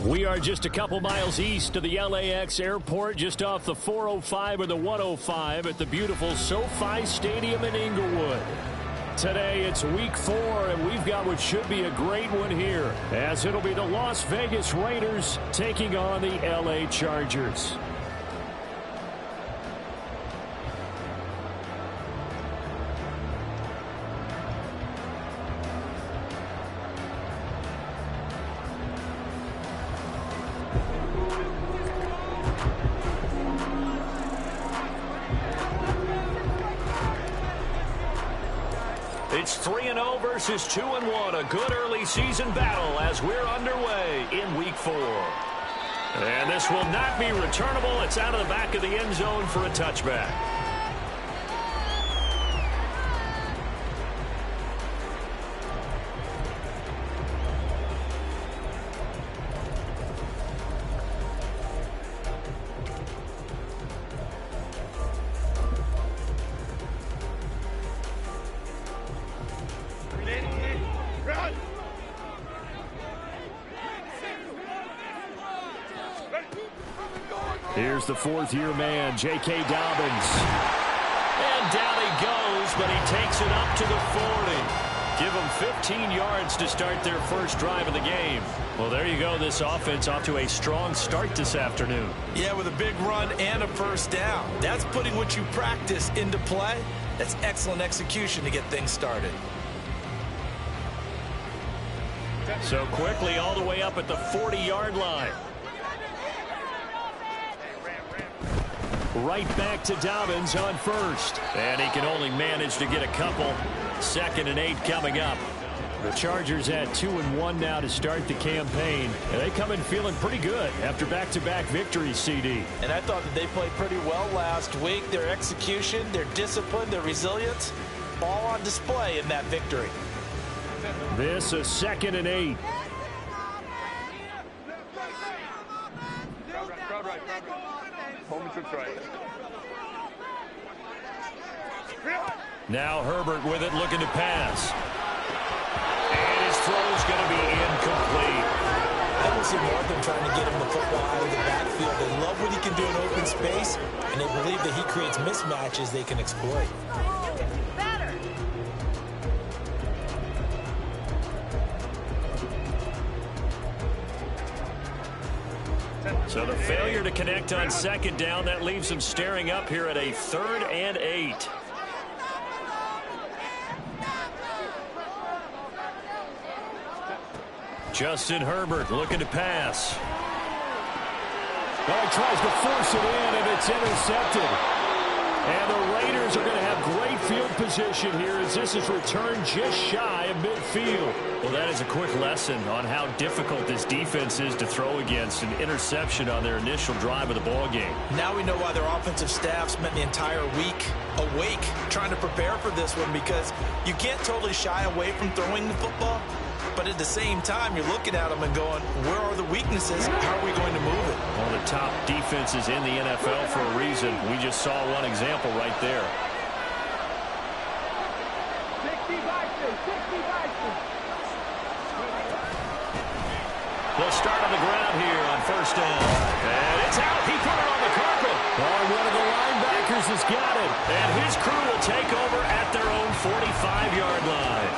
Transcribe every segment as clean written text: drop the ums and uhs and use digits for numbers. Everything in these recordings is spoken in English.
We are just a couple miles east of the LAX airport, just off the 405 or the 105 at the beautiful SoFi Stadium in Inglewood. Today it's week 4, and we've got what should be a great one here, as it'll be the Las Vegas Raiders taking on the LA Chargers. It's 3-0 versus 2-1. A good early season battle as we're underway in week 4. And this will not be returnable. It's out of the back of the end zone for a touchback. Here's the fourth-year man, J.K. Dobbins. And down he goes, but he takes it up to the 40. Give them 15 yards to start their first drive of the game. Well, there you go. This offense off to a strong start this afternoon. Yeah, with a big run and a first down. That's putting what you practice into play. That's excellent execution to get things started. So quickly all the way up at the 40-yard line. Right back to Dobbins on first. And he can only manage to get a couple. 2nd and 8 coming up. The Chargers at 2-1 now to start the campaign. And they come in feeling pretty good after back-to-back victories, CD. And I thought that they played pretty well last week. Their execution, their discipline, their resilience, all on display in that victory. This a 2nd and 8. Now Herbert with it, looking to pass. And his throw's going to be incomplete. I don't see more of them trying to get him the football out of the backfield. They love what he can do in open space, and they believe that he creates mismatches they can exploit. So the failure to connect on 2nd down, that leaves them staring up here at a 3rd and 8. Justin Herbert looking to pass. Oh, he tries to force it in, and it's intercepted. And the Raiders are going to have great field position here as this is returned just shy of midfield. Well, that is a quick lesson on how difficult this defense is to throw against. An interception on their initial drive of the ball game. Now we know why their offensive staff spent the entire week awake trying to prepare for this one, because you can't totally shy away from throwing the football. But at the same time, you're looking at them and going, where are the weaknesses? How are we going to move it? One of the top defenses in the NFL for a reason. We just saw one example right there. They'll start on the ground here on 1st down. And it's out. He put it on the carpet. Oh, one of the linebackers has got it. And his crew will take over at their own 45-yard line.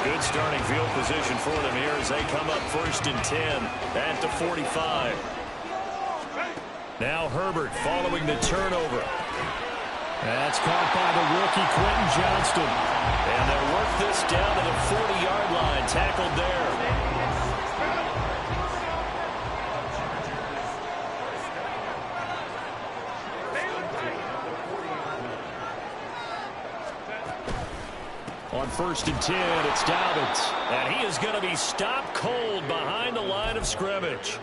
Good starting field position for them here as they come up 1st and 10 at the 45. Now Herbert following the turnover. That's caught by the rookie Quentin Johnston. And they'll work this down to the 40-yard line, tackled there. On 1st and 10, it's Dobbins. And he is going to be stopped cold behind the line of scrimmage.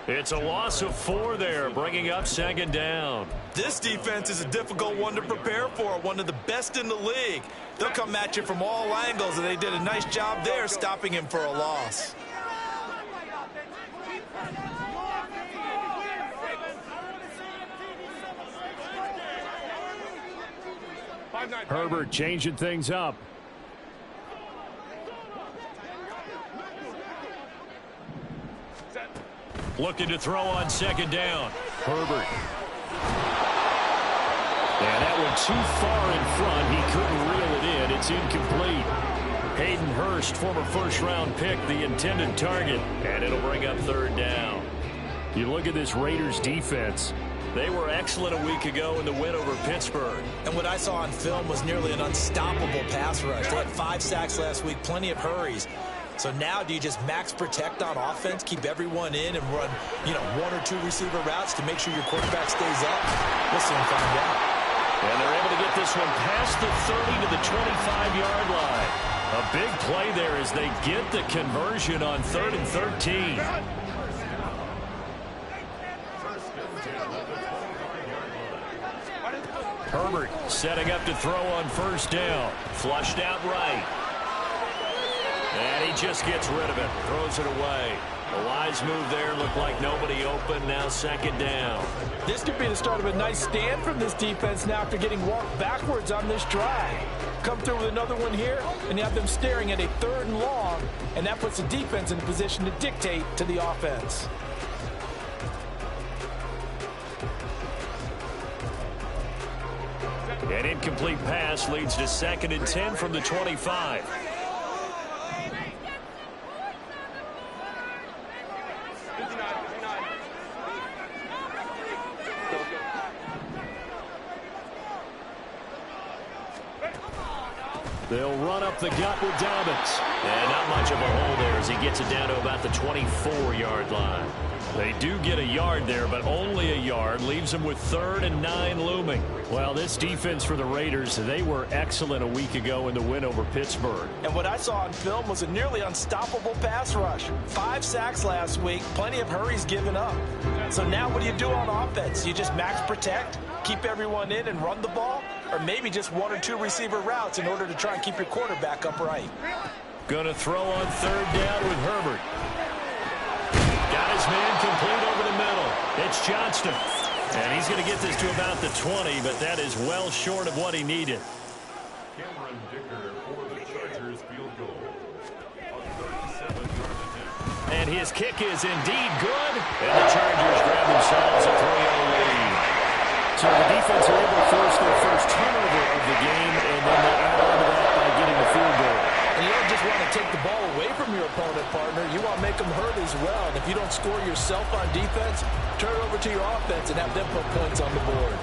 It's a loss of 4 there, bringing up 2nd down. This defense is a difficult one to prepare for, one of the best in the league. They'll come at you from all angles, and they did a nice job there stopping him for a loss. Herbert changing things up. Looking to throw on second down. Herbert. And that went too far in front. He couldn't reel it in. It's incomplete. Hayden Hurst, former first-round pick, the intended target. And it'll bring up third down. You look at this Raiders defense. They were excellent a week ago in the win over Pittsburgh. And what I saw on film was nearly an unstoppable pass rush. They had 5 sacks last week, plenty of hurries. So now do you just max protect on offense, keep everyone in, and run, 1 or 2 receiver routes to make sure your quarterback stays up? We'll soon find out. And they're able to get this one past the 30 to the 25-yard line. A big play there as they get the conversion on 3rd and 13. Herbert setting up to throw on first down. Flushed out right. And he just gets rid of it. Throws it away. A wise move there. Looked like nobody open. Now second down. This could be the start of a nice stand from this defense now after getting walked backwards on this drive. Come through with another one here, and you have them staring at a 3rd and long, and that puts the defense in a position to dictate to the offense. An incomplete pass leads to 2nd and 10 from the 25. They'll run up the gut with Dobbins. And not much of a hole there as he gets it down to about the 24-yard line. They do get a yard there, but only a yard. Leaves them with 3rd and 9 looming. Well, this defense for the Raiders, they were excellent a week ago in the win over Pittsburgh. And what I saw on film was a nearly unstoppable pass rush. 5 sacks last week, plenty of hurries given up. So now what do you do on offense? You just max protect, keep everyone in and run the ball? Or maybe just 1 or 2 receiver routes in order to try and keep your quarterback upright? Going to throw on 3rd down with Herbert. Got his man complete over the middle. It's Johnston. And he's going to get this to about the 20, but that is well short of what he needed. Cameron Dicker for the Chargers field goal. And his kick is indeed good. And the Chargers grab themselves a 3-0 lead. So the defense are able to force their first turnover of the game, and then they add on to that by getting the field goal. And you don't just want to take the ball away from your opponent, partner. You want to make them hurt as well. And if you don't score yourself on defense, turn it over to your offense and have them put points on the board.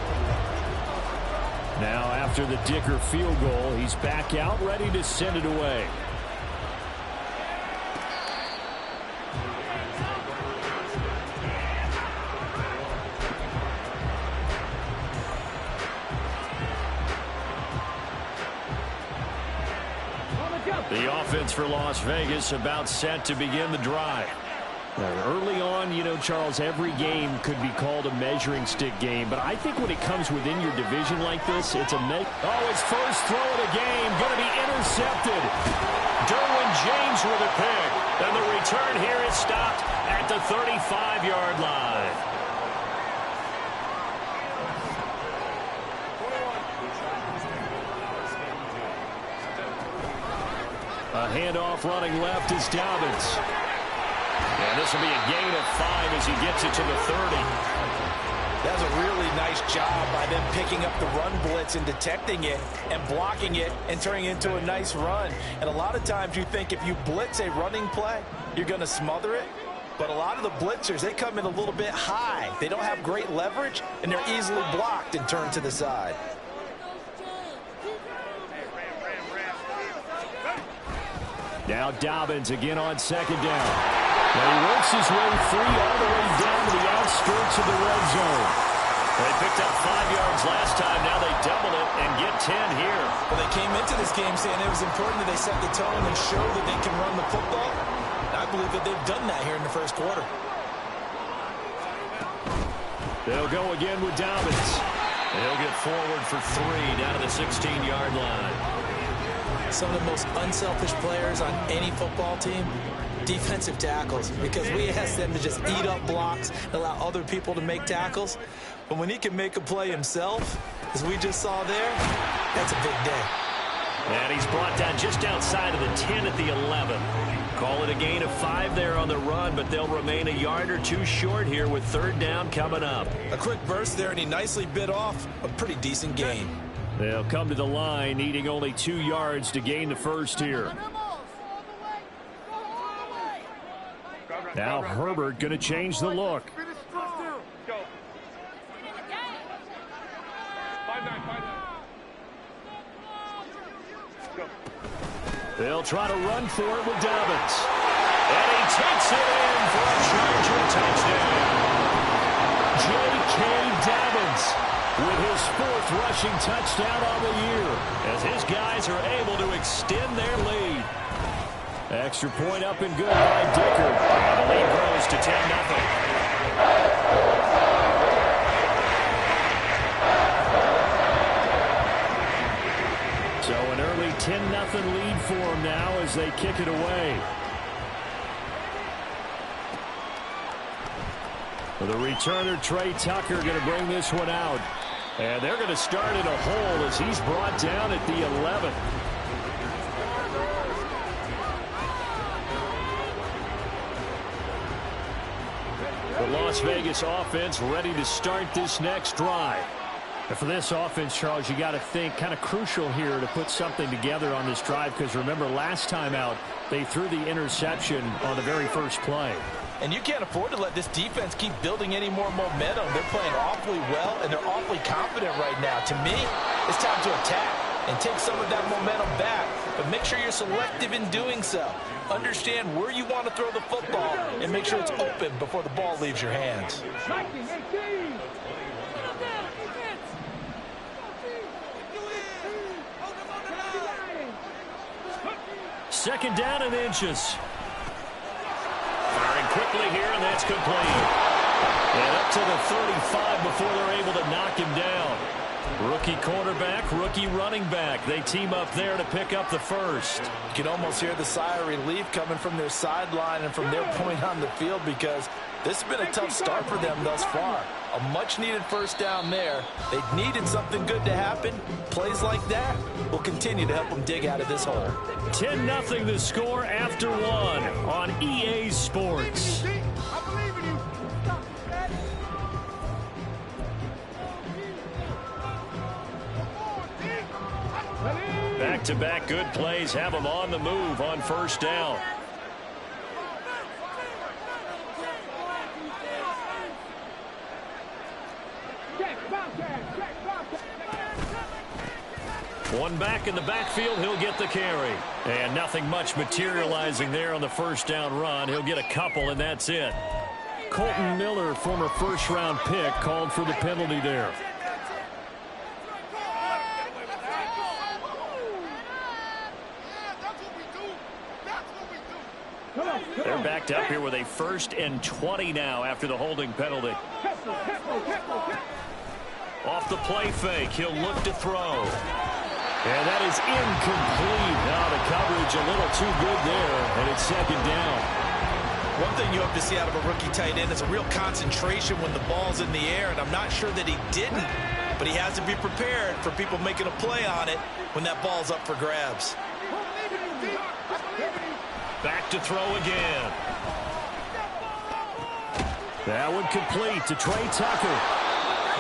Now, after the Dicker field goal, he's back out, ready to send it away. The offense for Las Vegas about set to begin the drive. Now, early on, Charles, every game could be called a measuring stick game, but I think when it comes within your division like this, it's his first throw of the game, going to be intercepted. Derwin James with a pick, and the return here is stopped at the 35-yard line. A handoff running left is Dobbins. And this will be a gain of 5 as he gets it to the 30. That's a really nice job by them picking up the run blitz and detecting it and blocking it and turning it into a nice run. And a lot of times you think if you blitz a running play, you're going to smother it. But a lot of the blitzers, they come in a little bit high. They don't have great leverage, and they're easily blocked and turned to the side. Now Dobbins again on second down. Now he works his way free all the way down to the outskirts of the red zone. They picked up 5 yards last time. Now they double it and get 10 here. Well, they came into this game saying it was important that they set the tone and show that they can run the football. And I believe that they've done that here in the first quarter. They'll go again with Dobbins. And he'll get forward for 3 down to the 16-yard line. Some of the most unselfish players on any football team, defensive tackles, because we ask them to just eat up blocks and allow other people to make tackles. But when he can make a play himself, as we just saw there, that's a big day. And he's brought down just outside of the 10 at the 11. Call it a gain of 5 there on the run, but they'll remain a yard or two short here with third down coming up. A quick burst there, and he nicely bit off a pretty decent gain. They'll come to the line, needing only 2 yards to gain the first here. Now Herbert going to change the look. They'll try to run for it with Dobbins. And he takes it in for a Charger touchdown. J.K. Dobbins with his 4th rushing touchdown on the year as his guys are able to extend their lead. Extra point up and good by Dicker. And the lead grows to 10-0. So an early 10-0 lead for them now as they kick it away. The returner, Trey Tucker, going to bring this one out. And they're going to start in a hole as he's brought down at the 11. The Las Vegas offense ready to start this next drive. And for this offense, Charles, you got to think kind of crucial here to put something together on this drive, because remember last time out they threw the interception on the very first play. And you can't afford to let this defense keep building any more momentum. They're playing awfully well, and they're awfully confident right now. To me, it's time to attack and take some of that momentum back. But make sure you're selective in doing so. Understand where you want to throw the football and make sure it's open before the ball leaves your hands. Second down and inches. Firing quickly here, and that's complete. And up to the 35 before they're able to knock him down. Rookie quarterback, rookie running back. They team up there to pick up the first. You can almost hear the sigh of relief coming from their sideline and from their point on the field, because this has been a tough start for them thus far. A much-needed first down there. They needed something good to happen. Plays like that will continue to help them dig out of this hole. 10-0 the score after 1 on EA Sports. Back-to-back good plays have them on the move on first down. One back in the backfield, he'll get the carry. And nothing much materializing there on the first down run. He'll get a couple, and that's it. Colton Miller, former first-round pick, called for the penalty there. They're backed up here with a 1st and 20 now after the holding penalty. Off the play fake, he'll look to throw. And that is incomplete. Now the coverage a little too good there, and it's second down. One thing you hope to see out of a rookie tight end is a real concentration when the ball's in the air, and I'm not sure that he didn't, but he has to be prepared for people making a play on it when that ball's up for grabs. Back to throw again. That one complete to Trey Tucker.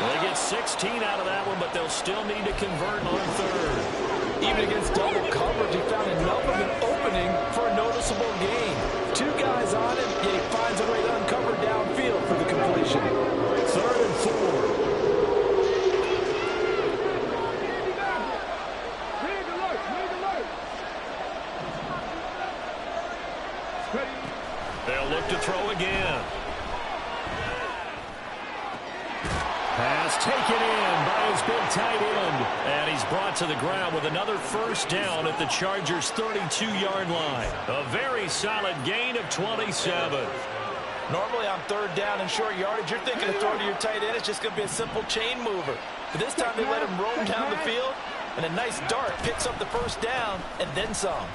They get 16 out of that one, but they'll still need to convert on third. Even against double coverage, he found enough of an opening for a noticeable gain. 2 guys on him, yet he finds a way to uncover downfield for the completion. 3rd and 4. They'll look to throw again. Pass taken in by his big tight end. And he's brought to the ground with another first down at the Chargers' 32-yard line. A very solid gain of 27. Normally on 3rd down and short yardage, you're thinking of throwing to your tight end. It's just going to be a simple chain mover. But this time they let him roam down the field, and a nice dart picks up the first down and then some.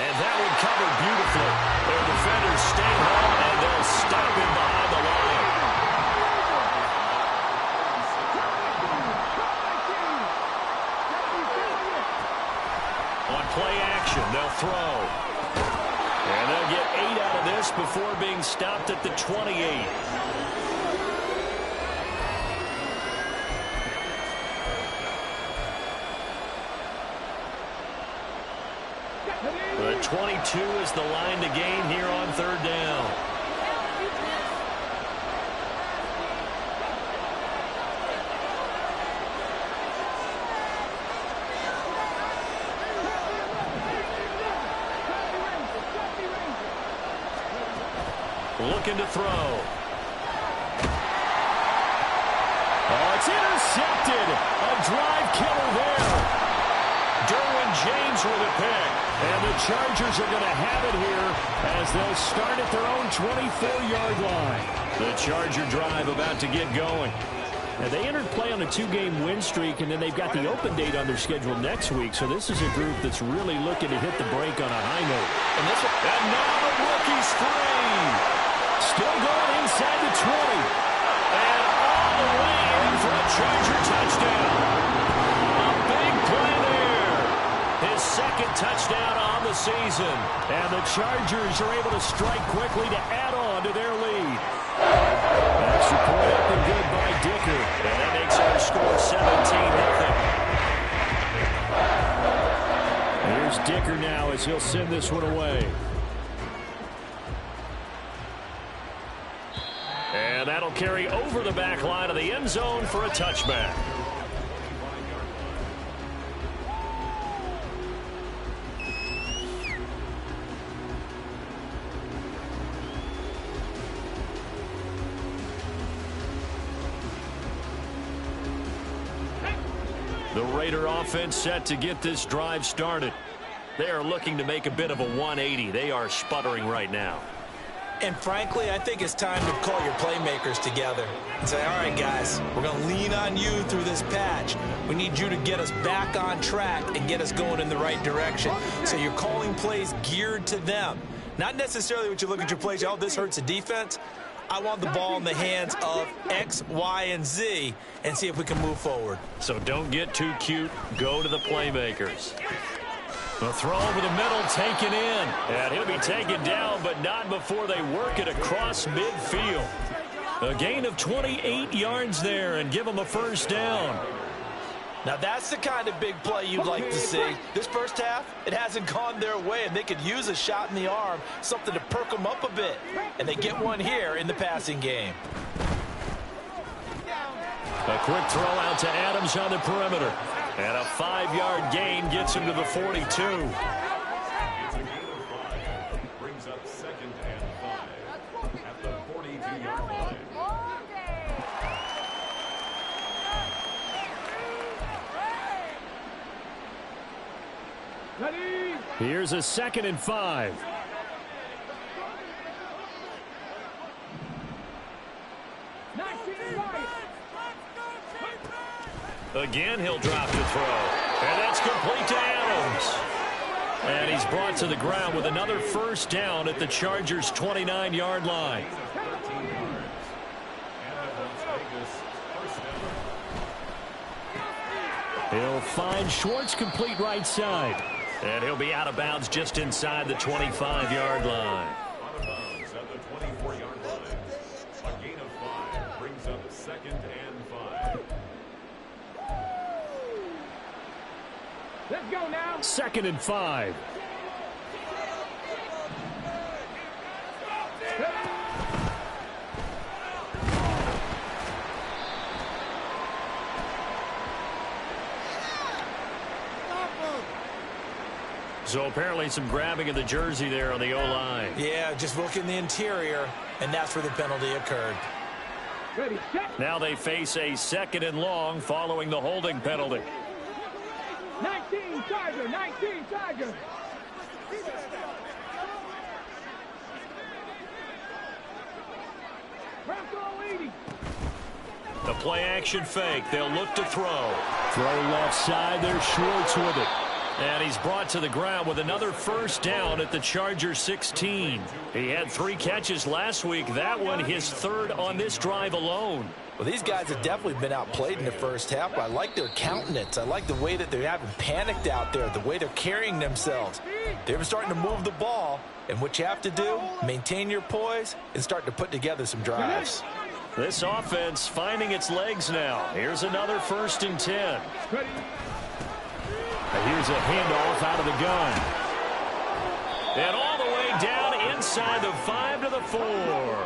And that one covered beautifully. Their defenders stay home, and they'll stop him behind the line. And they'll get 8 out of this before being stopped at the 28. The 22 is the line to gain here on 3rd down. Looking to throw. Oh, it's intercepted. A drive killer there. Derwin James with a pick. And the Chargers are going to have it here as they'll start at their own 24-yard line. The Charger drive about to get going. And they entered play on a 2-game win streak, and then they've got the open date on their schedule next week. So this is a group that's really looking to hit the break on a high note. And now the rookie's free. Still going inside the 20. And all the way in for a Charger touchdown. A big play there. His 2nd touchdown on the season. And the Chargers are able to strike quickly to add on to their lead. Extra point up and good by Dicker. And that makes our score 17-0. Here's Dicker now as he'll send this one away. And that'll carry over the back line of the end zone for a touchback. The Raider offense set to get this drive started. They are looking to make a bit of a 180. They are sputtering right now. And frankly, I think it's time to call your playmakers together and say, all right, guys, we're going to lean on you through this patch. We need you to get us back on track and get us going in the right direction. So you're calling plays geared to them. Not necessarily what you look at your plays, oh, this hurts the defense. I want the ball in the hands of X, Y, and Z and see if we can move forward. So don't get too cute. Go to the playmakers. The throw over the middle taken in. And he'll be taken down, but not before they work it across midfield. A gain of 28 yards there and give them a 1st down. Now that's the kind of big play you'd like to see. This first half, it hasn't gone their way, and they could use a shot in the arm, something to perk them up a bit. And they get one here in the passing game. A quick throw out to Adams on the perimeter. And a 5-yard gain gets him to the 42. Brings up 2nd and 5 at the 42-yard line. Here's a 2nd and 5. Again, he'll drop the throw. And that's complete to Adams. And he's brought to the ground with another 1st down at the Chargers' 29-yard line. He'll find Schwartz complete right side. And he'll be out of bounds just inside the 25-yard line. Out of bounds at the 24-yard line. A gain of 5 brings up 2nd and 5. Let's go now. 2nd and 5. So apparently some grabbing of the jersey there on the O-line. Yeah, just look in the interior, and that's where the penalty occurred. Ready, set. Now they face a 2nd and long following the holding penalty. 19 Charger, 19 Charger. The play action fake. They'll look to throw. Throw left side. There's Schwartz with it. And he's brought to the ground with another 1st down at the Chargers 16. He had 3 catches last week. That one his 3rd on this drive alone. Well, these guys have definitely been outplayed in the first half, but I like their countenance. I like the way that they haven't panicked out there, the way they're carrying themselves. They're starting to move the ball, and what you have to do, maintain your poise and start to put together some drives. This offense finding its legs now. Here's another 1st and 10. Here's a handoff out of the gun. And all the way down inside the 5 to the 4.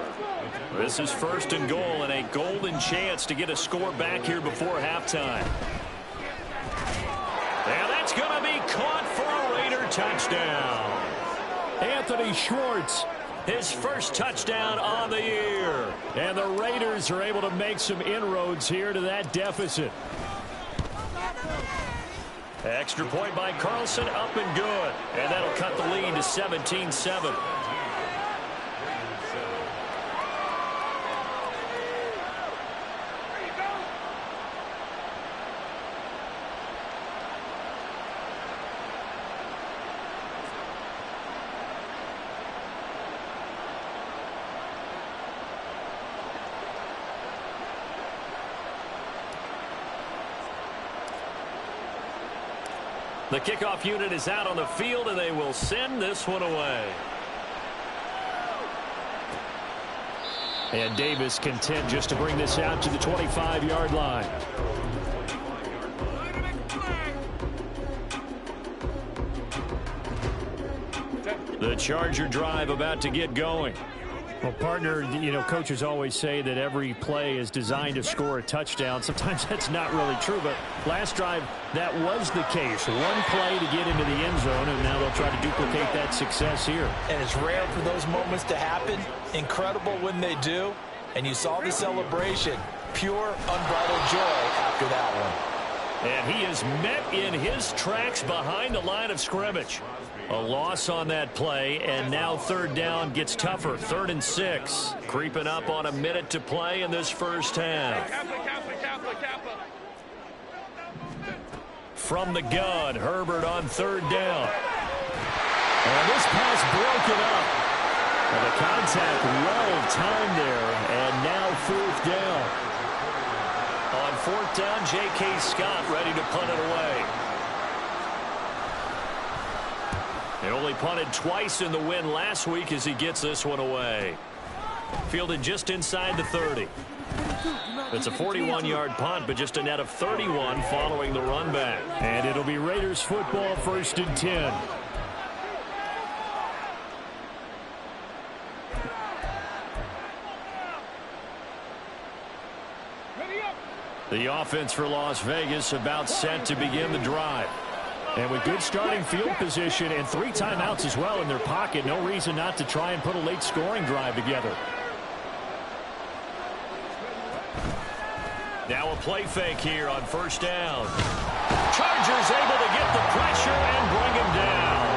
This is 1st and goal and a golden chance to get a score back here before halftime. And that's going to be caught for a Raider touchdown. Anthony Schwartz, his first touchdown on the year. And the Raiders are able to make some inroads here to that deficit. Extra point by Carlson, up and good. And that'll cut the lead to 17-7. The kickoff unit is out on the field, and they will send this one away. And Davis content just to bring this out to the 25-yard line. The Charger drive about to get going. Well, partner, you know, coaches always say that every play is designed to score a touchdown. Sometimes that's not really true, but last drive, that was the case. One play to get into the end zone, and now they'll try to duplicate that success here. And it's rare for those moments to happen. Incredible when they do. And you saw the celebration. Pure, unbridled joy after that one. And he is met in his tracks behind the line of scrimmage. A loss on that play, and now 3rd down gets tougher. 3rd and 6. Creeping up on a minute to play in this first half. From the gun, Herbert on 3rd down. And this pass broken up. And the contact well timed there, and now 4th down. On 4th down, J.K. Scott ready to punt it away. He only punted twice in the win last week as he gets this one away. Fielded just inside the 30. It's a 41-yard punt, but just a net of 31 following the run back. And it'll be Raiders football, 1st and 10. The offense for Las Vegas about set to begin the drive. And with good starting field position and 3 timeouts as well in their pocket, no reason not to try and put a late scoring drive together. Now a play fake here on 1st down. Chargers able to get the pressure and bring him down.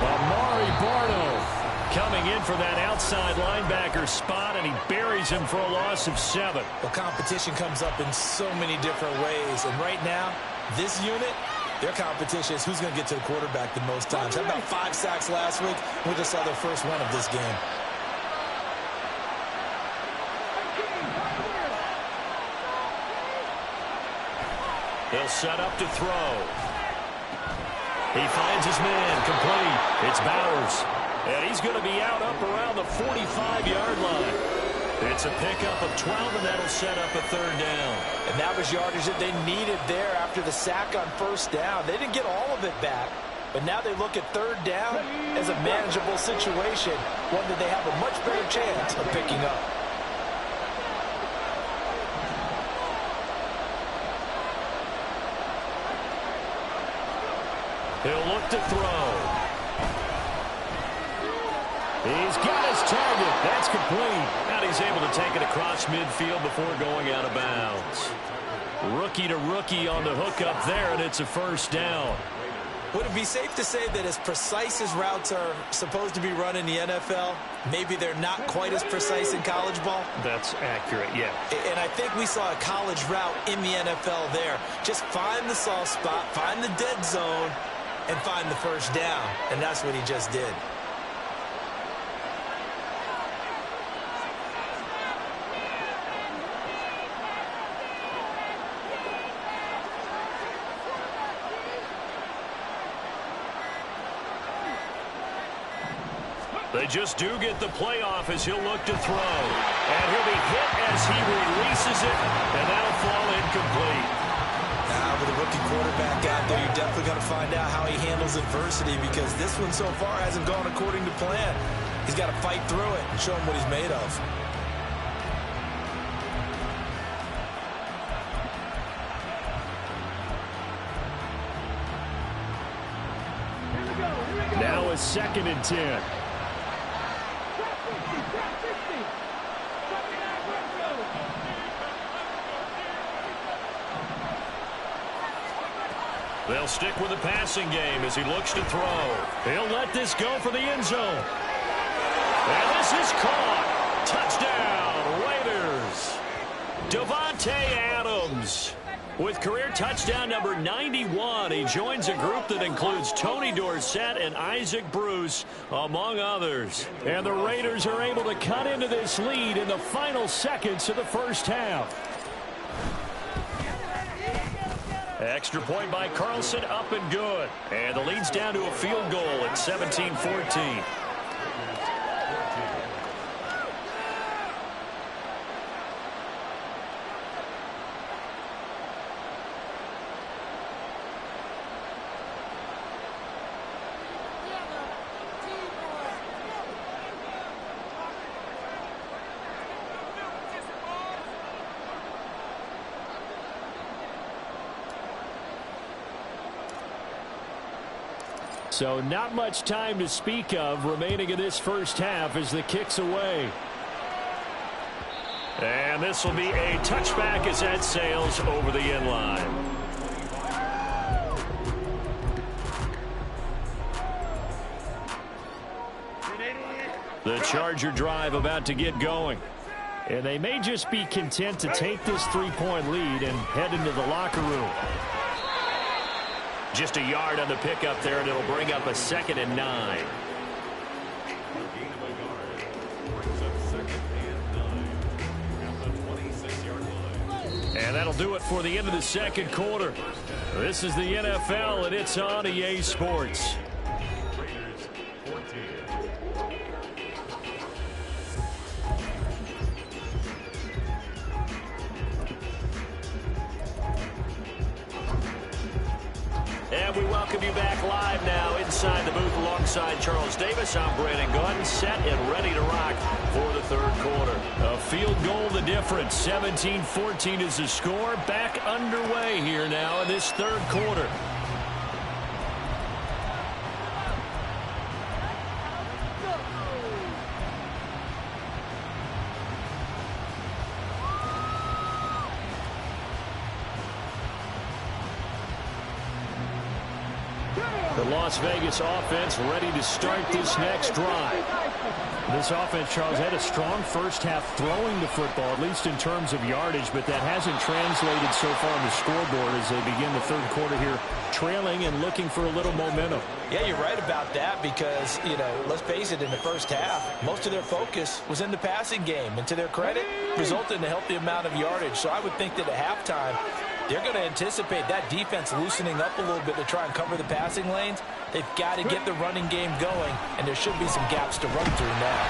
Amari Barno coming in for that outside linebacker spot, and he buries him for a loss of 7. Well, competition comes up in so many different ways. And right now, this unit, their competition is who's going to get to the quarterback the most times. Had about 5 sacks last week. We just saw their first one of this game. He'll set up to throw. He finds his man complete. It's Bowers. And he's going to be out up around the 45-yard line. It's a pickup of 12, and that'll set up a 3rd down. And that was yardage that they needed there after the sack on 1st down. They didn't get all of it back, but now they look at 3rd down as a manageable situation, one that they have a much better chance of picking up. He'll look to throw. He's got his target. That's complete. And he's able to take it across midfield before going out of bounds. Rookie to rookie on the hookup there, and it's a 1st down. Would it be safe to say that as precise as routes are supposed to be run in the NFL, maybe they're not quite as precise in college ball? That's accurate, yeah. And I think we saw a college route in the NFL there. Just find the soft spot, find the dead zone, and find the 1st down. And that's what he just did. They just do get the playoff as he'll look to throw. And he'll be hit as he releases it, and that'll fall incomplete. With a rookie quarterback out there, you're definitely going to find out how he handles adversity, because this one so far hasn't gone according to plan. He's got to fight through it and show him what he's made of. Now a 2nd and 10. They'll stick with the passing game as he looks to throw. He'll let this go for the end zone. And this is caught. Touchdown, Raiders. Davante Adams with career touchdown number 91. He joins a group that includes Tony Dorsett and Isaac Bruce, among others. And the Raiders are able to cut into this lead in the final seconds of the first half. Extra point by Carlson, up and good. And the lead's down to a field goal at 17-14. So not much time to speak of remaining in this first half as the kick's away. And this will be a touchback as that sails over the end line. The Charger drive about to get going. And they may just be content to take this 3-point lead and head into the locker room. Just a yard on the pickup there, and it'll bring up a 2nd and 9. And that'll do it for the end of the second quarter. This is the NFL, and it's on EA Sports. And we welcome you back live now inside the booth alongside Charles Davis. I'm Brandon Gordon, set and ready to rock for the third quarter. A field goal the difference. 17-14 is the score. Back underway here now in this third quarter. The Las Vegas offense ready to start this next drive. This offense, Charles, had a strong first half throwing the football, at least in terms of yardage, but that hasn't translated so far on the scoreboard as they begin the third quarter here, trailing and looking for a little momentum. Yeah, you're right about that because, let's face it, in the first half, most of their focus was in the passing game. And to their credit, resulted in a healthy amount of yardage. So I would think that at halftime, they're going to anticipate that defense loosening up a little bit to try and cover the passing lanes. They've got to get the running game going, and there should be some gaps to run through now.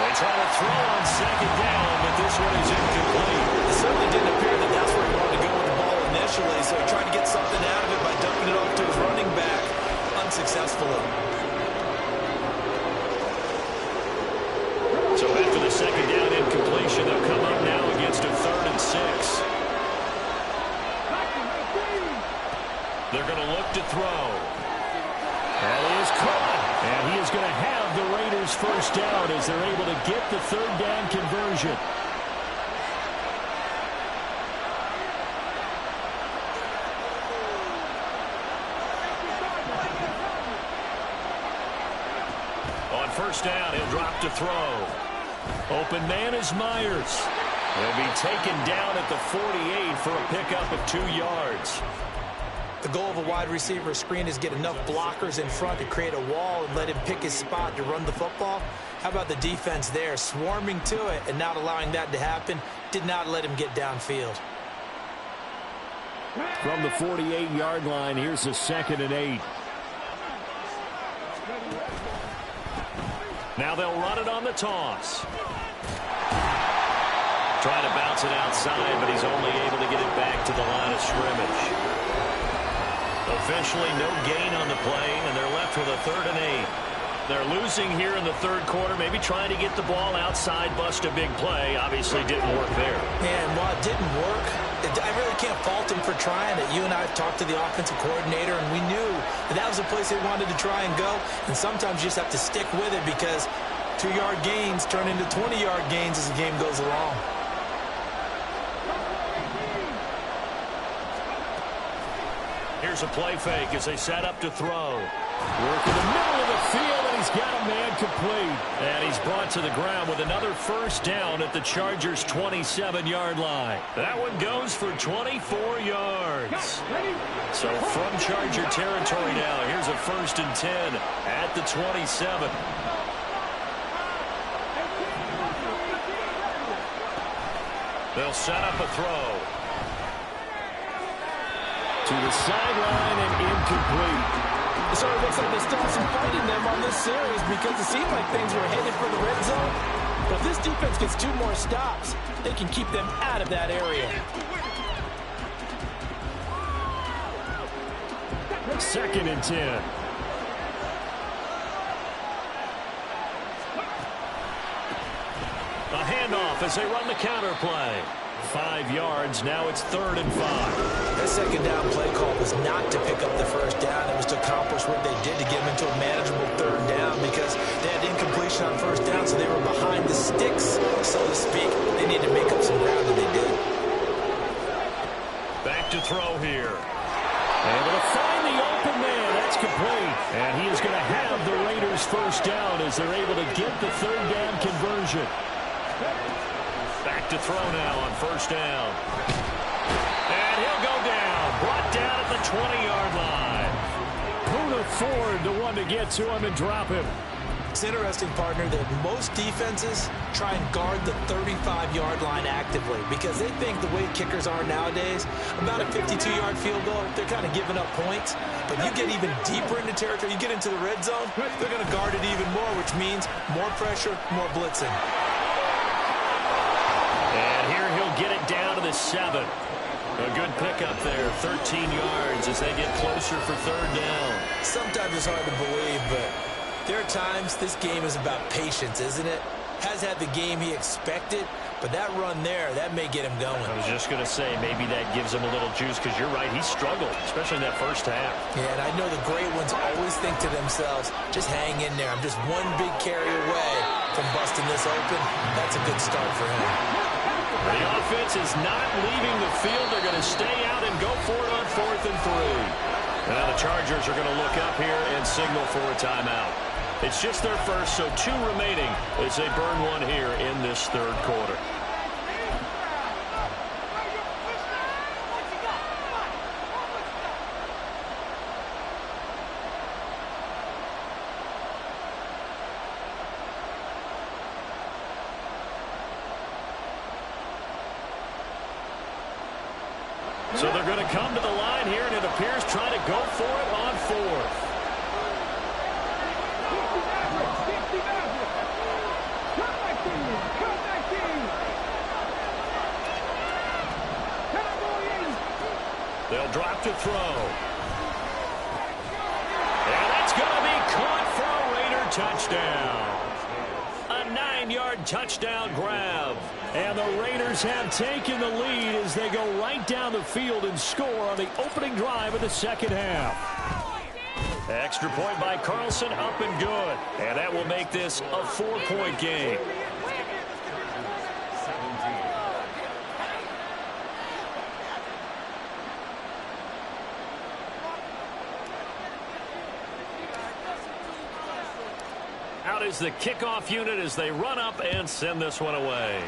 They try to throw on second down, but this one is incomplete. It certainly didn't appear that that's where he wanted to go with the ball initially, so he tried to get something out of it by dumping it off to his running back unsuccessfully. So after the second down incompletion, they'll come up now against a 3rd and 6. They're going to look to throw. And he is caught. And he is going to have the Raiders first down as they're able to get the 3rd down conversion. On first down, he'll drop to throw. Open man is Myers. He'll be taken down at the 48 for a pickup of 2 yards. The goal of a wide receiver screen is get enough blockers in front to create a wall and let him pick his spot to run the football. How about the defense there, swarming to it and not allowing that to happen? Did not let him get downfield. From the 48-yard line, here's a 2nd and 8. Now they'll run it on the toss. Trying to bounce it outside, but he's only able to get it back to the line of scrimmage. Officially no gain on the play, and they're left with a 3rd and 8. They're losing here in the 3rd quarter, maybe trying to get the ball outside, bust a big play. Obviously didn't work there. And while it didn't work, I really can't fault him for trying it. You and I have talked to the offensive coordinator, and we knew that was the place they wanted to try and go. And sometimes you just have to stick with it because 2-yard gains turn into 20-yard gains as the game goes along. Here's a play fake as they set up to throw. Work in the middle of the field, and he's got a man complete. And he's brought to the ground with another 1st down at the Chargers' 27-yard line. That one goes for 24 yards. So from Charger territory now, here's a 1st and 10 at the 27. They'll set up a throw. To the sideline and incomplete. So it looks like there's still some fight in them on this series because it seemed like things were headed for the red zone. But if this defense gets 2 more stops, they can keep them out of that area. 2nd and 10. A handoff as they run the counter play. 5 yards. Now it's 3rd and 5. That 2nd down play call was not to pick up the 1st down. It was to accomplish what they did to get them into a manageable 3rd down because they had incompletion on 1st down, so they were behind the sticks, so to speak. They needed to make up some ground, and they did. Back to throw here. Able to find the open man. That's complete. And he is going to have the Raiders' 1st down as they're able to get the 3rd down conversion. Back to throw now on 1st down. And he'll go down. Brought down at the 20-yard line. Who'd afford the one to get to him and drop him? It's interesting, partner, that most defenses try and guard the 35-yard line actively because they think the way kickers are nowadays, about a 52-yard field goal, they're kind of giving up points. But you get even deeper into territory, you get into the red zone, they're going to guard it even more, which means more pressure, more blitzing. And here he'll get it down to the 7. A good pickup there, 13 yards as they get closer for 3rd down. Sometimes it's hard to believe, but there are times this game is about patience, isn't it? Has had the game he expected, but that run there, that may get him going. I was just going to say, maybe that gives him a little juice because you're right, he struggled, especially in that 1st half. Yeah, and I know the great ones always think to themselves, just hang in there. I'm just one big carry away from busting this open. That's a good start for him. The offense is not leaving the field. They're going to stay out and go for it on 4th and 3. Now the Chargers are going to look up here and signal for a timeout. It's just their 1st, so 2 remaining as they burn one here in this 3rd quarter. So they're going to come to the line here, and it appears trying to go for it on 4th. They'll drop to throw. And that's going to be caught for a Raider touchdown. A 9-yard touchdown grab. And the Raiders have taken the lead as they go right down the field and score on the opening drive of the 2nd half. Extra point by Carlson, up and good. And that will make this a 4-point game. Out is the kickoff unit as they run up and send this one away.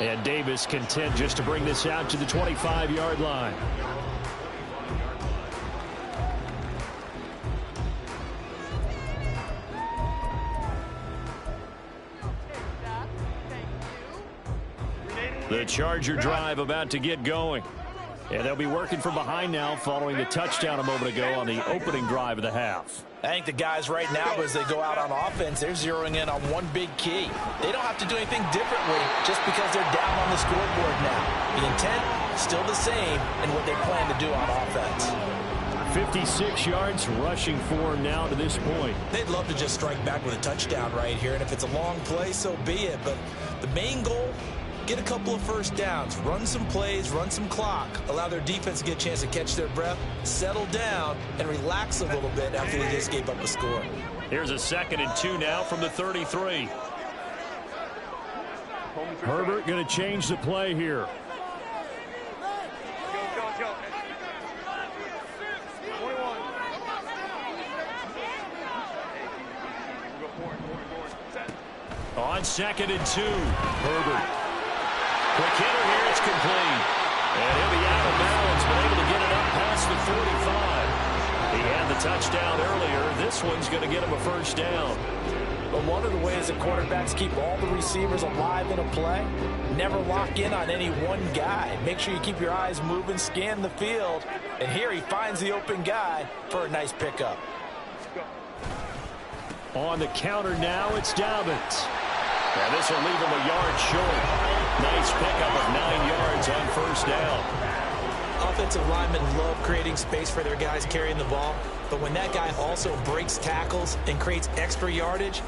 And Davis content just to bring this out to the 25-yard line. The Charger drive about to get going. And they'll be working from behind now following the touchdown a moment ago on the opening drive of the half. I think the guys right now, as they go out on offense, they're zeroing in on one big key. They don't have to do anything differently just because they're down on the scoreboard now. The intent, still the same in what they plan to do on offense. 56 yards rushing for him now to this point. They'd love to just strike back with a touchdown right here, and if it's a long play, so be it. But the main goal, get a couple of first downs, run some plays, run some clock, allow their defense to get a chance to catch their breath, settle down, and relax a little bit after they just gave up a score. Here's a 2nd and 2 now from the 33. Herbert going to change the play here. On 2nd and 2, Herbert. Quick hitter here, it's complete. And he'll be out of bounds, but able to get it up past the 45. He had the touchdown earlier. This one's going to get him a first down. But one of the ways that quarterbacks keep all the receivers alive in a play, never lock in on any one guy. Make sure you keep your eyes moving, scan the field. And here he finds the open guy for a nice pickup. On the counter now, it's Dobbins. And this will leave him a yard short. Nice pickup of 9 yards on first down. Offensive linemen love creating space for their guys carrying the ball, but when that guy also breaks tackles and creates extra yardage,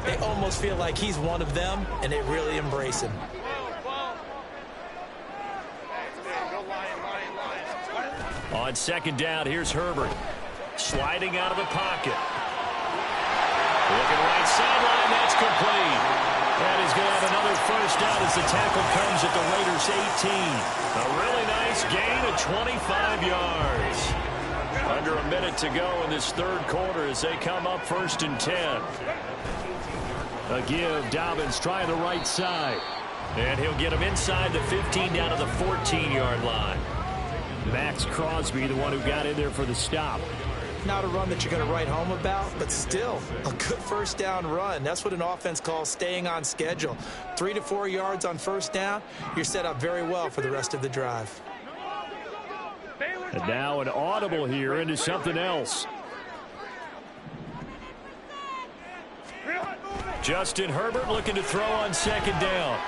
they almost feel like he's one of them, and they really embrace him. On 2nd down, here's Herbert. Sliding out of the pocket. Looking right sideline, that's complete. And he's going to have another first down as the tackle comes at the Raiders' 18. A really nice gain of 25 yards. Under a minute to go in this third quarter as they come up 1st and 10. A give, Dobbins trying the right side. And he'll get him inside the 15 down to the 14-yard line. Max Crosby, the one who got in there for the stop. Not a run that you're going to write home about, but still a good first down run. That's what an offense calls staying on schedule. 3 to 4 yards on first down, you're set up very well for the rest of the drive. And now an audible here into something else. Justin Herbert looking to throw on 2nd down.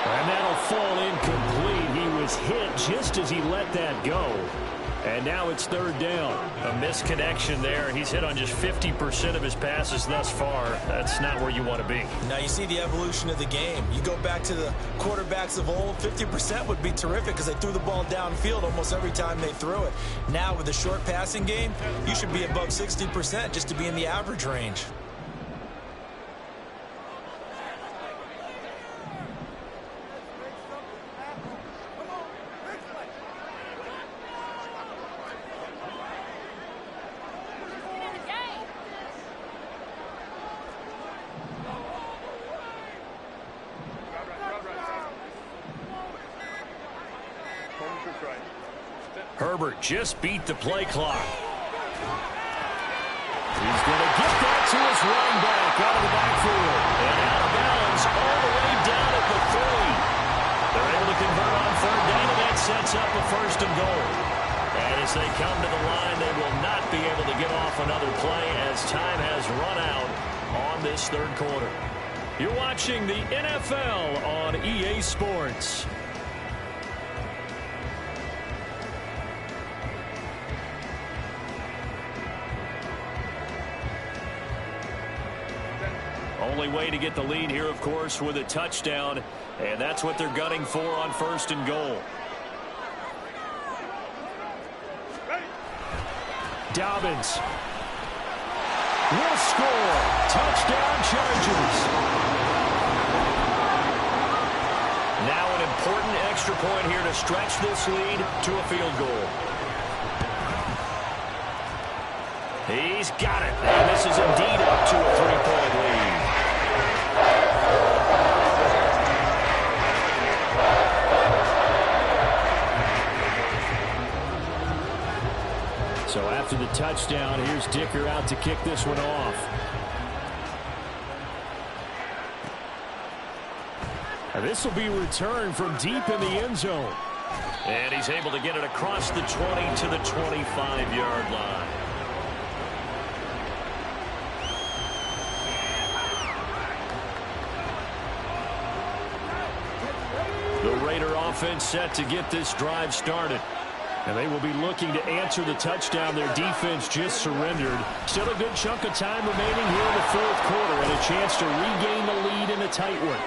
And that'll fall incomplete. He was hit just as he let that go. And now it's 3rd down. A misconnection there. He's hit on just 50% of his passes thus far. That's not where you want to be. Now you see the evolution of the game. You go back to the quarterbacks of old, 50% would be terrific because they threw the ball downfield almost every time they threw it. Now with the short passing game, you should be above 60% just to be in the average range. Herbert just beat the play clock. He's going to get that to his running back out of the backfield. And out of bounds all the way down at the 3. They're able to convert on 3rd down, and that sets up a 1st and goal. And as they come to the line, they will not be able to get off another play as time has run out on this 3rd quarter. You're watching the NFL on EA Sports. Only way to get the lead here, of course, with a touchdown, and that's what they're gunning for on 1st and goal. Dobbins will score. Touchdown Chargers. Now an important extra point here to stretch this lead to a field goal. He's got it, and this is indeed up to a 3-point lead. So after the touchdown, here's Dicker out to kick this one off. And this will be returned from deep in the end zone. And he's able to get it across the 20 to the 25-yard line. The Raider offense set to get this drive started. And they will be looking to answer the touchdown their defense just surrendered. Still a good chunk of time remaining here in the fourth quarter and a chance to regain the lead in a tight one.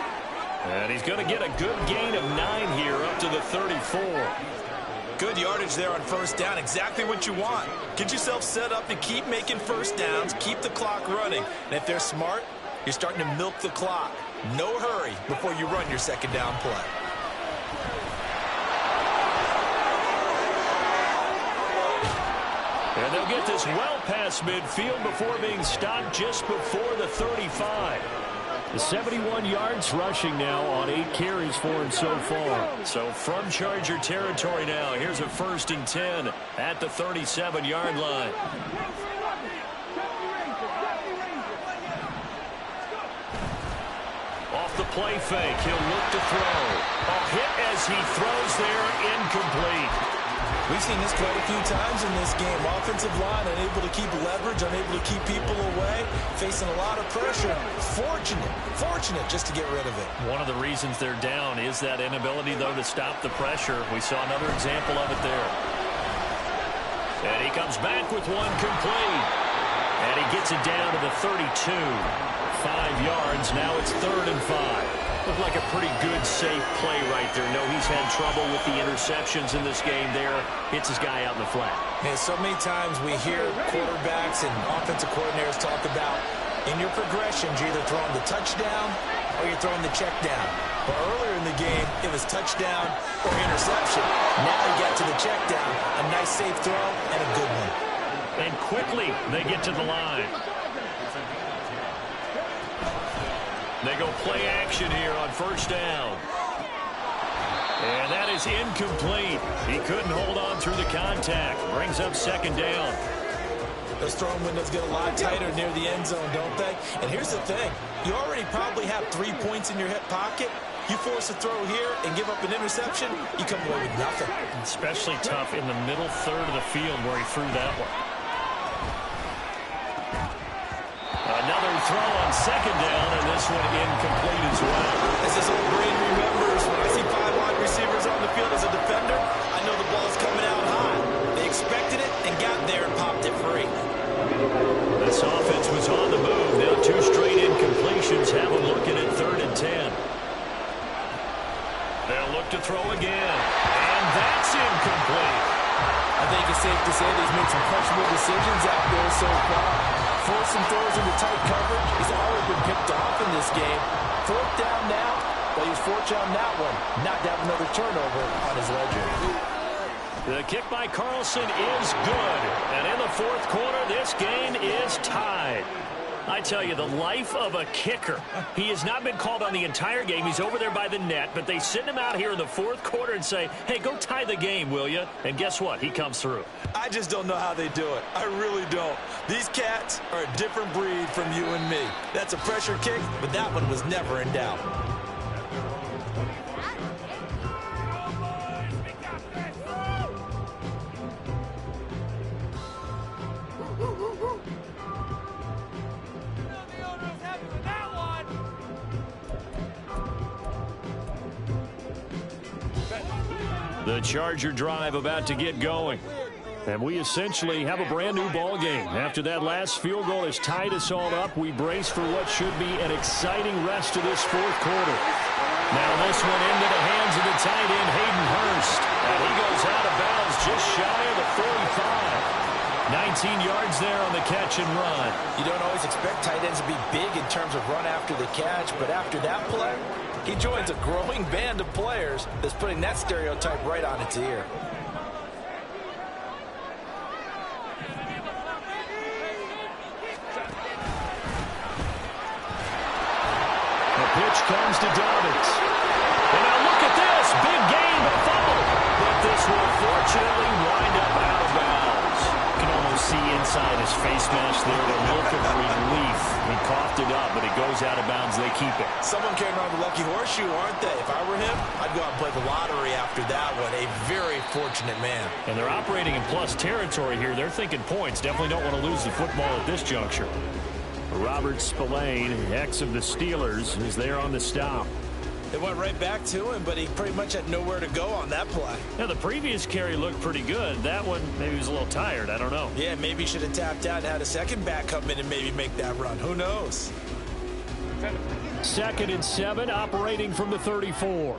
And he's going to get a good gain of 9 here up to the 34. Good yardage there on first down. Exactly what you want. Get yourself set up to keep making first downs, keep the clock running. And if they're smart, you're starting to milk the clock. No hurry before you run your second down play. And they'll get this well past midfield before being stopped just before the 35. The 71 yards rushing now on 8 carries for him so far. So from Charger territory now, here's a 1st and 10 at the 37-yard line. Off the play fake, he'll look to throw. A hit as he throws there, incomplete. We've seen this quite a few times in this game. Offensive line unable to keep leverage, unable to keep people away, facing a lot of pressure. Fortunate just to get rid of it. One of the reasons they're down is that inability, though, to stop the pressure. We saw another example of it there. And he comes back with one complete. And he gets it down to the 32. 5 yards. Now it's 3rd and 5. Looked like a pretty good, safe play right there. No, he's had trouble with the interceptions in this game there. Hits his guy out in the flat. Man, so many times we hear quarterbacks and offensive coordinators talk about in your progressions, you're either throwing the touchdown or you're throwing the check down. But earlier in the game, it was touchdown or interception. Now he got to the check down. A nice, safe throw and a good one. And quickly, they get to the line. They go play action here on first down. And that is incomplete. He couldn't hold on through the contact. Brings up 2nd down. Those throwing windows get a lot tighter near the end zone, don't they? And here's the thing. You already probably have 3 points in your hip pocket. You force a throw here and give up an interception, you come away with nothing. Especially tough in the middle third of the field where he threw that one. Another throw on 2nd down, and this one incomplete as well. As this old brain remembers, when I see 5 wide receivers on the field as a defender, I know the ball's coming out high. They expected it and got there and popped it free. This offense was on the move. Now 2 straight incompletions have them looking at 3rd and 10. They'll look to throw again, and that's incomplete. I think it's safe to say that he's made some questionable decisions out there so far. Forced some throws into tight coverage. He's already been picked off in this game. 4th down now, but he's fortunate on that one not to have another turnover on his ledger. The kick by Carlson is good. And in the 4th quarter, this game is tied. I tell you, the life of a kicker. He has not been called on the entire game. He's over there by the net, but they send him out here in the 4th quarter and say, hey, go tie the game, will you? And guess what? He comes through. I just don't know how they do it. I really don't. These cats are a different breed from you and me. That's a pressure kick, but that one was never in doubt. The Charger drive about to get going. And we essentially have a brand new ball game. After that last field goal has tied us all up, we brace for what should be an exciting rest of this 4th quarter. Now this one into the hands of the tight end, Hayden Hurst. And he goes out of bounds just shy of the 45. 19 yards there on the catch and run. You don't always expect tight ends to be big in terms of run after the catch, but after that play, he joins a growing band of players that's putting that stereotype right on its ear. The pitch comes to Dobbins. And now look at this. Big gain, but fumble. But this will fortunately wind up out of bounds. You can almost see sign his face mask there, the look of relief. He coughed it up, but it goes out of bounds. They keep it. Someone came around the lucky horseshoe, aren't they? If I were him, I'd go out and play the lottery after that one. A very fortunate man. And they're operating in plus territory here. They're thinking points. Definitely don't want to lose the football at this juncture. Robert Spillane, ex of the Steelers, is there on the stop. It went right back to him, but he pretty much had nowhere to go on that play. Yeah, the previous carry looked pretty good. That one, maybe he was a little tired. I don't know. Yeah, maybe he should have tapped out and had a second back come in and maybe make that run. Who knows? 2nd and 7, operating from the 34.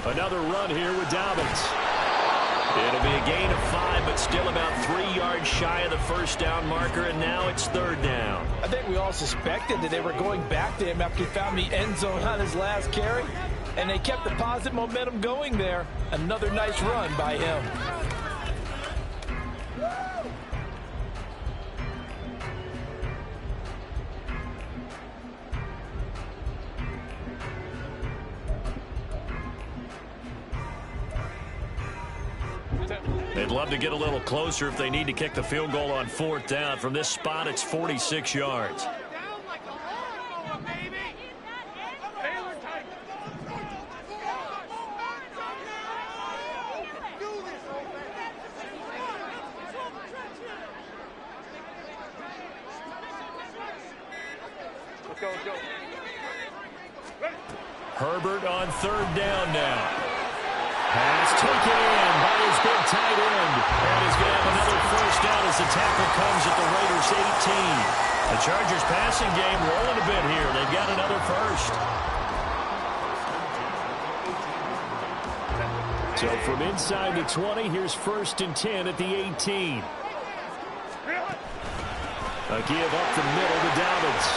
Another run here with Dobbins. It'll be a gain of 5, but still about 3 yards shy of the first down marker, and now it's 3rd down. I think we all suspected that they were going back to him after he found the end zone on his last carry, and they kept the positive momentum going there. Another nice run by him. They'd love to get a little closer if they need to kick the field goal on 4th down. From this spot, it's 46 yards. Herbert on 3rd down now. Pass taken in by his big tight end. And he's going to have another first down as the tackle comes at the Raiders' 18. The Chargers passing game rolling a bit here. They've got another first. So from inside the 20, here's 1st and 10 at the 18. A give up the middle to Dobbins.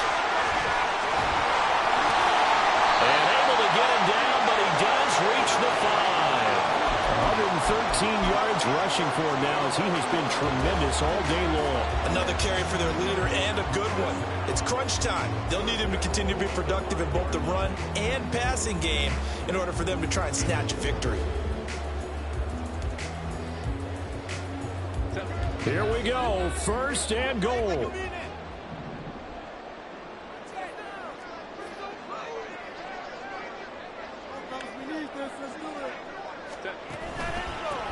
And able to get him down, but he does reach the 5. 113 yards rushing for him now as he has been tremendous all day long. Another carry for their leader and a good one. It's crunch time. They'll need him to continue to be productive in both the run and passing game in order for them to try and snatch a victory. Here we go. 1st and goal.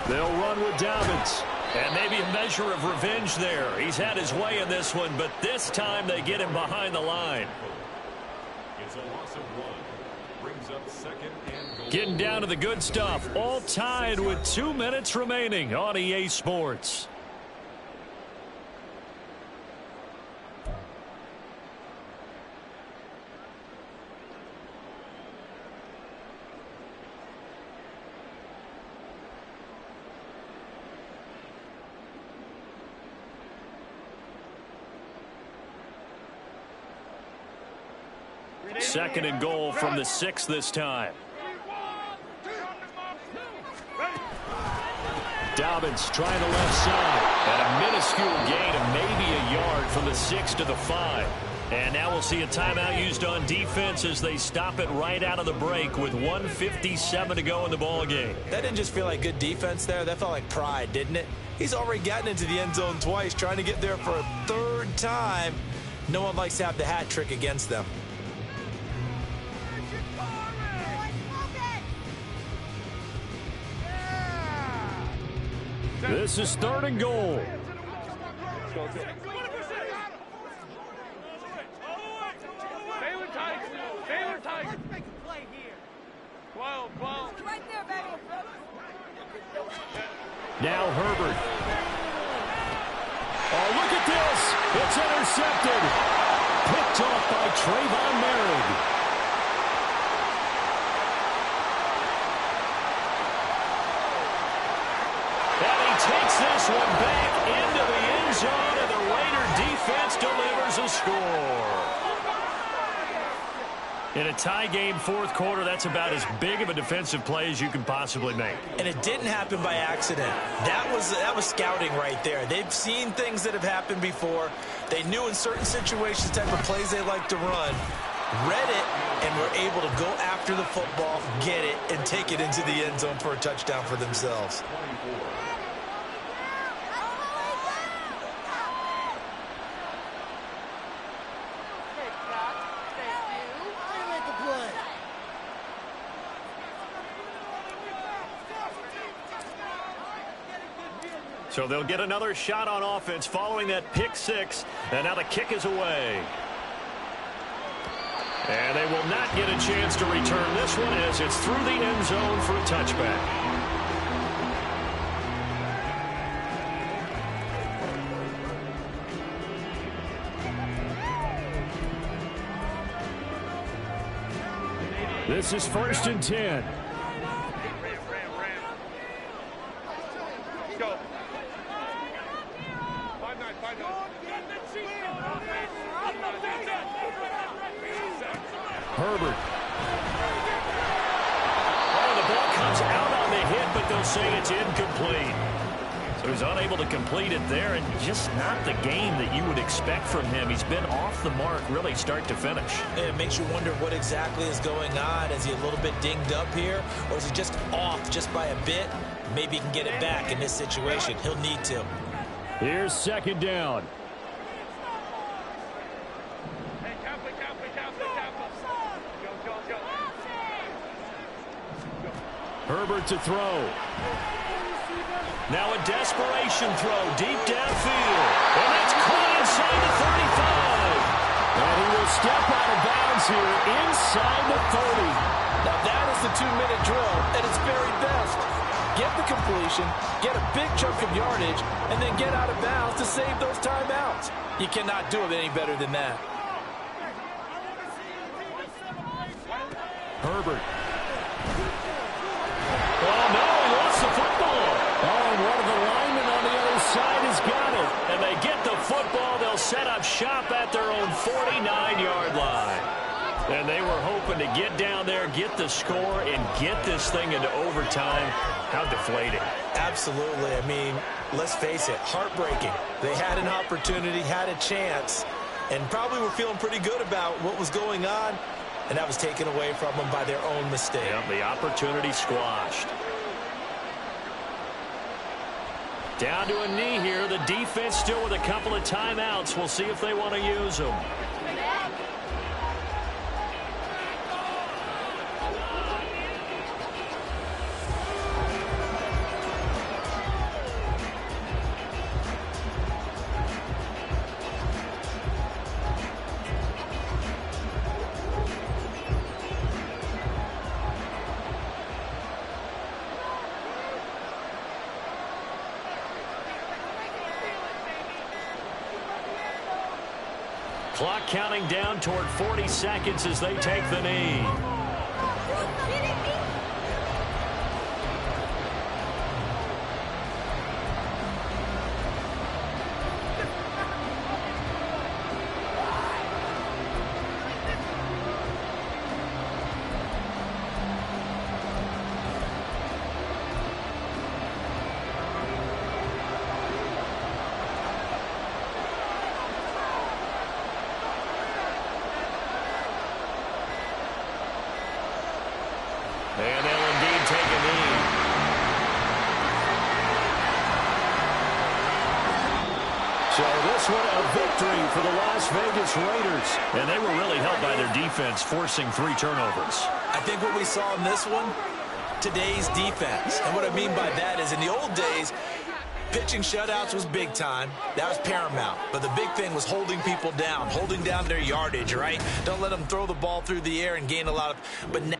They'll run with Dobbins. And maybe a measure of revenge there. He's had his way in this one, but this time they get him behind the line. It's a loss of 1. Brings up 2nd and goal. Getting down to the good stuff. All tied with 2 minutes remaining on EA Sports. Second and goal from the 6 this time. Dobbins trying the left side. And a minuscule gain of maybe a yard from the 6 to the 5. And now we'll see a timeout used on defense as they stop it right out of the break with 1:57 to go in the ball game. That didn't just feel like good defense there. That felt like pride, didn't it? He's already gotten into the end zone twice, trying to get there for a 3rd time. No one likes to have the hat trick against them. This is 3rd and goal. Now Herbert. Oh, look at this. It's intercepted. Picked off by Trayvon Merritt. Takes this one back into the end zone, and the Raider defense delivers a score. In a tie game 4th quarter, that's about as big of a defensive play as you can possibly make. And it didn't happen by accident. That was scouting right there. They've seen things that have happened before. They knew in certain situations the type of plays they like to run. read it, and were able to go after the football, get it, and take it into the end zone for a touchdown for themselves. So they'll get another shot on offense following that pick six, and now the kick is away. And they will not get a chance to return this one as it's through the end zone for a touchback. This is 1st and 10. Herbert. Oh, the ball comes out on the hit, but they'll say it's incomplete. So he's unable to complete it there, and just not the game that you would expect from him. He's been off the mark, really, start to finish. It makes you wonder what exactly is going on. Is he a little bit dinged up here, or is he just off just by a bit? Maybe he can get it back in this situation. He'll need to. Here's 2nd down. Herbert to throw. Now a desperation throw deep downfield. And that's caught inside the 35. And he will step out of bounds here inside the 30. Now that is the 2-minute drill at its very best. Get the completion, get a big chunk of yardage, and then get out of bounds to save those timeouts. You cannot do it any better than that. Herbert. Oh, no, he lost the football. Oh, and one of the linemen on the other side has got it. And they get the football. They'll set up shop at their own 49-yard line. And they were hoping to get down there, get the score, and get this thing into overtime. How deflating. Absolutely. I mean, let's face it, heartbreaking. They had an opportunity, had a chance, and probably were feeling pretty good about what was going on. And that was taken away from them by their own mistake. Yep, the opportunity squashed. Down to a knee here. The defense still with a couple of timeouts. We'll see if they want to use them. Clock counting down toward 40 seconds as they take the knee. And they'll indeed take a knee. So this one a victory for the Las Vegas Raiders. And they were really helped by their defense, forcing 3 turnovers. I think what we saw in this one, today's defense. And what I mean by that is in the old days, pitching shutouts was big time. That was paramount. But the big thing was holding people down, holding down their yardage, right? Don't let them throw the ball through the air and gain a lot of... But now